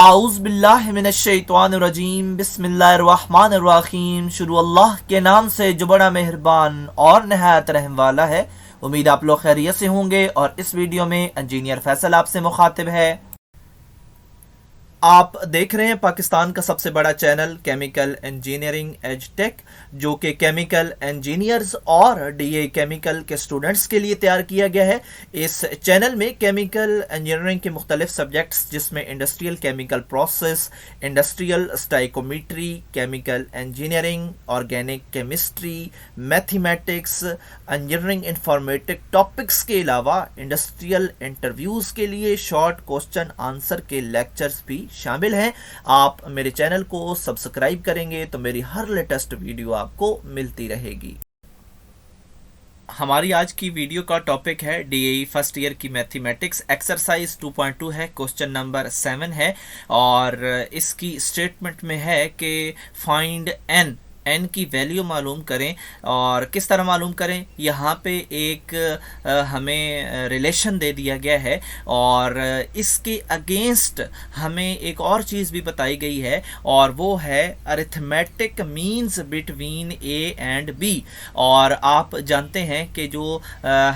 आउज़ बिल्लाहि मिनश्शैतानिर्रजीम बिस्मिल्लाहिर्रहमानिर्रहीम। शुरू अल्लाह के नाम से जो बड़ा मेहरबान और नहायत रहम वाला है। उम्मीद आप लोग खैरियत से होंगे और इस वीडियो में इंजीनियर फैसल आपसे मुखातिब है। आप देख रहे हैं पाकिस्तान का सबसे बड़ा channel chemical engineering edge tech, जो कि केमिकल इंजीनियर्स और डीए केमिकल के स्टूडेंट्स के लिए तैयार किया गया है। इस चैनल में केमिकल इंजीनियरिंग के मुख्तलिफ सब्जेक्ट्स जिसमें industrial chemical process, industrial stoichiometry, chemical engineering, organic chemistry, mathematics, engineering informatic topics के अलावा इंडस्ट्रियल इंटरव्यूज़ के लिए शॉर्ट क्वेश्चन आंसर के लेक्चर्स भी शामिल हैं। आप मेरे चैनल को सब्सक्राइब करेंगे तो मेरी हर लेटेस्ट वीडियो आपको मिलती रहेगी। हमारी आज की वीडियो का टॉपिक है डीएई फर्स्ट ईयर की मैथमेटिक्स, एक्सरसाइज 2.2 है, क्वेश्चन नंबर 7 है और इसकी स्टेटमेंट में है कि फाइंड एन की वैल्यू मालूम करें। और किस तरह मालूम करें, यहाँ पे एक हमें रिलेशन दे दिया गया है और इसके अगेंस्ट हमें एक और चीज़ भी बताई गई है और वो है arithmetic means between A and B. और आप जानते हैं कि जो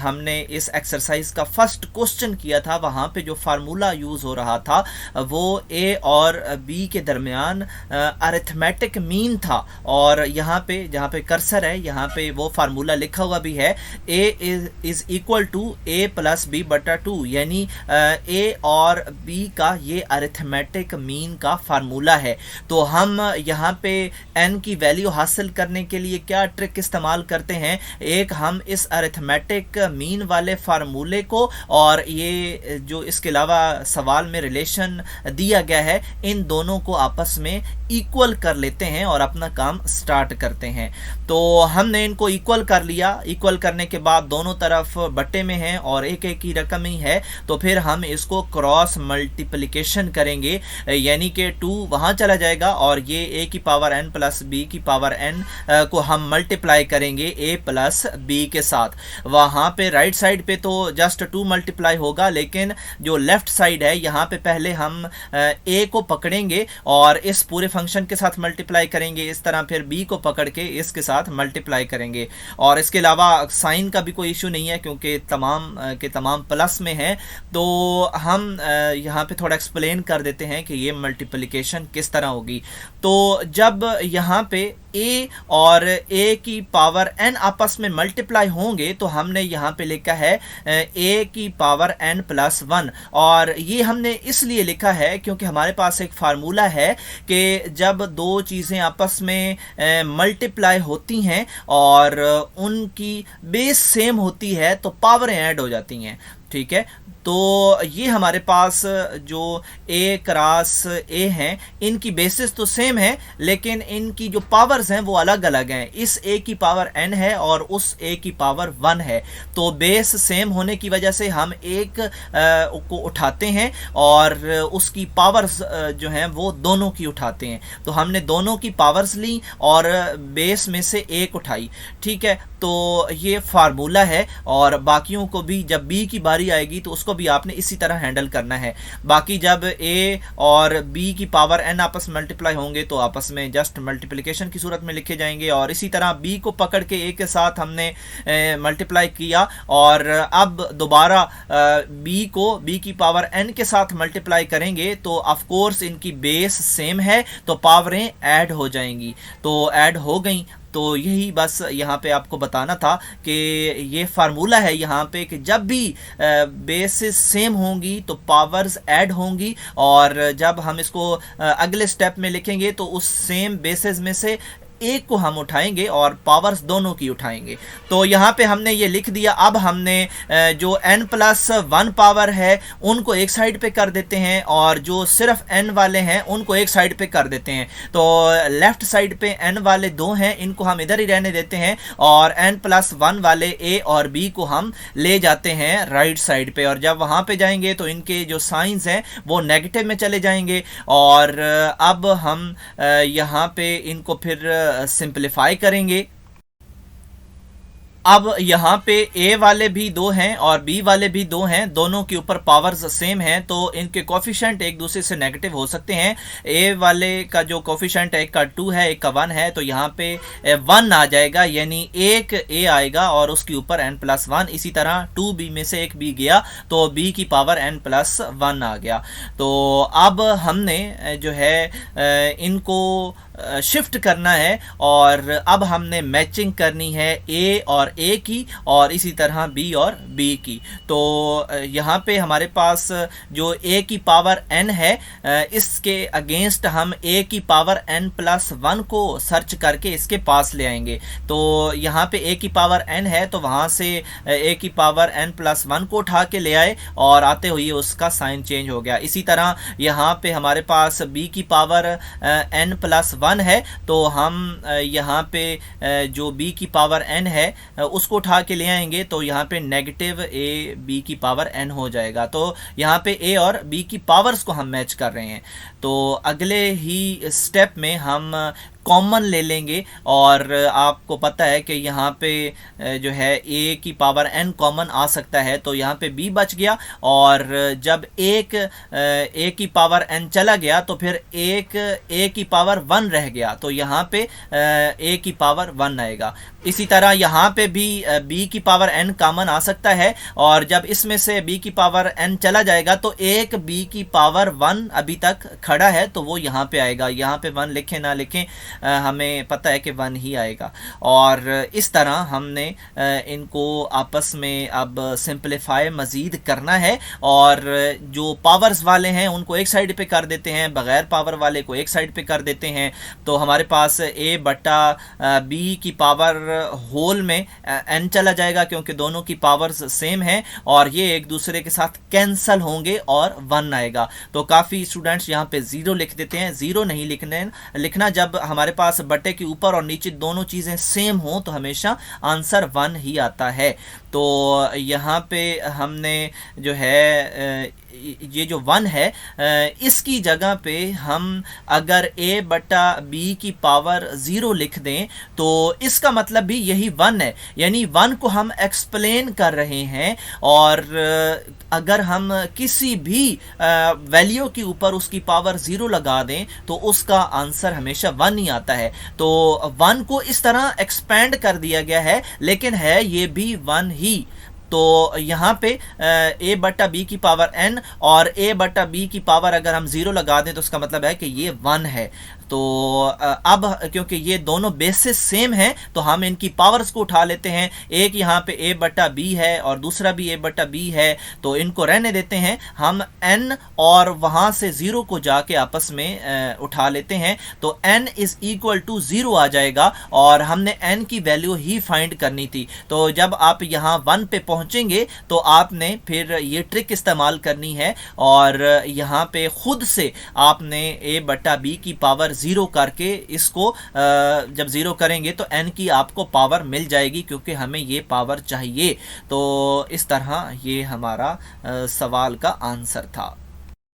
हमने इस एक्सरसाइज का फर्स्ट क्वेश्चन किया था वहाँ पे जो फार्मूला यूज़ हो रहा था वो ए और बी के दरमियान अरिथमेटिक मीन था। और यहाँ पे जहाँ पे कर्सर है यहाँ पे वो फार्मूला लिखा हुआ भी है, A is equal to A plus B बटा 2, यानी ए और बी का ये अरिथमेटिक मीन का फार्मूला है। तो हम यहाँ पे एन की वैल्यू हासिल करने के लिए क्या ट्रिक इस्तेमाल करते हैं, एक हम इस अरिथमेटिक मीन वाले फार्मूले को और ये जो इसके अलावा सवाल में रिलेशन दिया गया है इन दोनों को आपस में इक्वल कर लेते हैं और अपना काम स्टार्ट करते हैं। तो हमने इनको इक्वल कर लिया। इक्वल करने के बाद दोनों तरफ बट्टे में हैं और एक एक की रकम ही है, तो फिर हम इसको क्रॉस मल्टीप्लिकेशन करेंगे, यानी कि 2 वहाँ चला जाएगा और ये ए की पावर एन प्लस बी की पावर एन को हम मल्टीप्लाई करेंगे ए प्लस बी के साथ। वहाँ पे राइट साइड पे तो जस्ट 2 मल्टीप्लाई होगा, लेकिन जो लेफ्ट साइड है यहाँ पे पहले हम ए को पकड़ेंगे और इस पूरे फंक्शन के साथ मल्टीप्लाई करेंगे, इस तरह फिर बी को पकड़ के इसके साथ मल्टीप्लाई करेंगे। और इसके अलावा साइन का भी कोई इशू नहीं है क्योंकि तमाम के तमाम प्लस में है। तो हम यहाँ पे थोड़ा एक्सप्लेन कर देते हैं कि ये मल्टीप्लिकेशन किस तरह होगी। तो जब यहाँ पे ए और ए की पावर एन आपस में मल्टीप्लाई होंगे तो हमने यहाँ पे लिखा है ए की पावर एन प्लस 1। और ये हमने इसलिए लिखा है क्योंकि हमारे पास एक फार्मूला है कि जब दो चीज़ें आपस में मल्टीप्लाई होती हैं और उनकी बेस सेम होती है तो पावरें ऐड हो जाती हैं। ठीक है, तो ये हमारे पास जो ए क्रॉस ए हैं इनकी बेसिस तो सेम है लेकिन इनकी जो पावर्स हैं वो अलग अलग हैं। इस ए की पावर एन है और उस ए की पावर 1 है, तो बेस सेम होने की वजह से हम एक को उठाते हैं और उसकी पावर्स जो हैं वो दोनों की उठाते हैं। तो हमने दोनों की पावर्स ली और बेस में से एक उठाई। ठीक है, तो ये फार्मूला है और बाकियों को भी जब बी की बारी आएगी तो उसको भी आपने इसी तरह हैंडल करना है। बाकी जब ए और बी की पावर एन आपस में मल्टीप्लाई होंगे तो आपस में जस्ट मल्टीप्लिकेशन की सूरत में लिखे जाएंगे और इसी तरह बी को पकड़ के ए के साथ हमने मल्टीप्लाई किया और अब दोबारा बी को बी की पावर एन के साथ मल्टीप्लाई करेंगे तो ऑफ कोर्स इनकी बेस सेम है तो पावरें ऐड हो जाएंगी। तो ऐड हो गई। तो यही बस यहाँ पे आपको बताना था कि ये फार्मूला है यहाँ पे कि जब भी बेसिस सेम होंगी तो पावर्स ऐड होंगी और जब हम इसको अगले स्टेप में लिखेंगे तो उस सेम बेसिस में से एक को हम उठाएंगे और पावर्स दोनों की उठाएंगे। तो यहाँ पे हमने ये लिख दिया। अब हमने जो n प्लस 1 पावर है उनको एक साइड पे कर देते हैं और जो सिर्फ n वाले हैं उनको एक साइड पे कर देते हैं। तो लेफ्ट साइड पे n वाले 2 हैं, इनको हम इधर ही रहने देते हैं और n प्लस 1 वाले a और b को हम ले जाते हैं राइट साइड पे। और जब वहाँ पे जाएंगे तो इनके जो साइंस हैं वो नेगेटिव में चले जाएंगे और अब हम यहाँ पे इनको फिर सिंप्लीफाई करेंगे। अब यहाँ पे ए वाले भी दो हैं और बी वाले भी दो हैं, दोनों के ऊपर पावर्स सेम हैं, तो इनके कोफिशिएंट एक दूसरे से नेगेटिव हो सकते हैं। ए वाले का जो कोफिशिएंट है, एक का 2 है, एक का 1 है, तो यहाँ पे 1 आ जाएगा, यानी एक ए आएगा और उसके ऊपर n+1। इसी तरह 2b में से एक बी गया तो b की पावर n+1 आ गया। तो अब हमने जो है इनको शिफ्ट करना है और अब हमने मैचिंग करनी है ए और ए की और इसी तरह बी और बी की। तो यहाँ पे हमारे पास जो ए की पावर n है, इसके अगेंस्ट हम ए की पावर n+1 को सर्च करके इसके पास ले आएंगे। तो यहाँ पे ए की पावर n है तो वहाँ से ए की पावर n+1 को उठा के ले आए और आते हुए उसका साइन चेंज हो गया। इसी तरह यहाँ पे हमारे पास b की पावर n+1 है तो हम यहाँ पे जो b की पावर n है उसको उठा के ले आएंगे, तो यहाँ पे नेगेटिव ए बी की पावर n हो जाएगा। तो यहाँ पे a और b की पावर्स को हम मैच कर रहे हैं। तो अगले ही स्टेप में हम कॉमन ले लेंगे और आपको पता है कि यहाँ पे जो है a की पावर n कॉमन आ सकता है, तो यहाँ पे b बच गया और जब एक a की पावर n चला गया तो फिर एक a की पावर 1 रह गया, तो यहाँ पे a की पावर 1 आएगा। इसी तरह यहाँ पे भी b की पावर n कॉमन आ सकता है और जब इसमें से b की पावर n चला जाएगा तो एक b की पावर 1 अभी तक खड़ा है तो वो यहाँ पे आएगा। यहाँ पे 1 लिखें ना लिखें हमें पता है कि 1 ही आएगा। और इस तरह हमने इनको आपस में अब सिंप्लीफाई मज़ीद करना है और जो पावर्स वाले हैं उनको एक साइड पे कर देते हैं, बग़ैर पावर वाले को एक साइड पे कर देते हैं। तो हमारे पास a बटा b की पावर होल में n चला जाएगा क्योंकि दोनों की पावर्स सेम हैं और ये एक दूसरे के साथ कैंसल होंगे और 1 आएगा। तो काफ़ी स्टूडेंट्स यहाँ पे 0 लिख देते हैं। 0 नहीं लिखना, जब हमारे पास बटे के ऊपर और नीचे दोनों चीज़ें सेम हो तो हमेशा आंसर 1 ही आता है। तो यहाँ पे हमने जो है ये जो 1 है इसकी जगह पे हम अगर a बटा b की पावर 0 लिख दें तो इसका मतलब भी यही 1 है, यानी 1 को हम एक्सप्लेन कर रहे हैं और अगर हम किसी भी वैल्यू के ऊपर उसकी पावर 0 लगा दें तो उसका आंसर हमेशा 1 ही आता है। तो 1 को इस तरह एक्सपेंड कर दिया गया है लेकिन है ये भी 1 ही। तो यहाँ पे a बटा b की पावर n और a बटा b की पावर अगर हम 0 लगा दें तो उसका मतलब है कि ये 1 है। तो अब क्योंकि ये दोनों बेसिस सेम हैं तो हम इनकी पावर्स को उठा लेते हैं। एक यहाँ पे a बटा b है और दूसरा भी a बटा b है, तो इनको रहने देते हैं। हम n और वहाँ से 0 को जाके आपस में उठा लेते हैं तो n इज इक्वल टू 0 आ जाएगा और हमने n की वैल्यू ही फाइंड करनी थी। तो जब आप यहाँ 1 पे पहुँचेंगे तो आपने फिर ये ट्रिक इस्तेमाल करनी है और यहाँ पे खुद से आपने a बटा b की पावर 0 करके इसको जब 0 करेंगे तो n की आपको पावर मिल जाएगी क्योंकि हमें ये पावर चाहिए। तो इस तरह ये हमारा सवाल का आंसर था।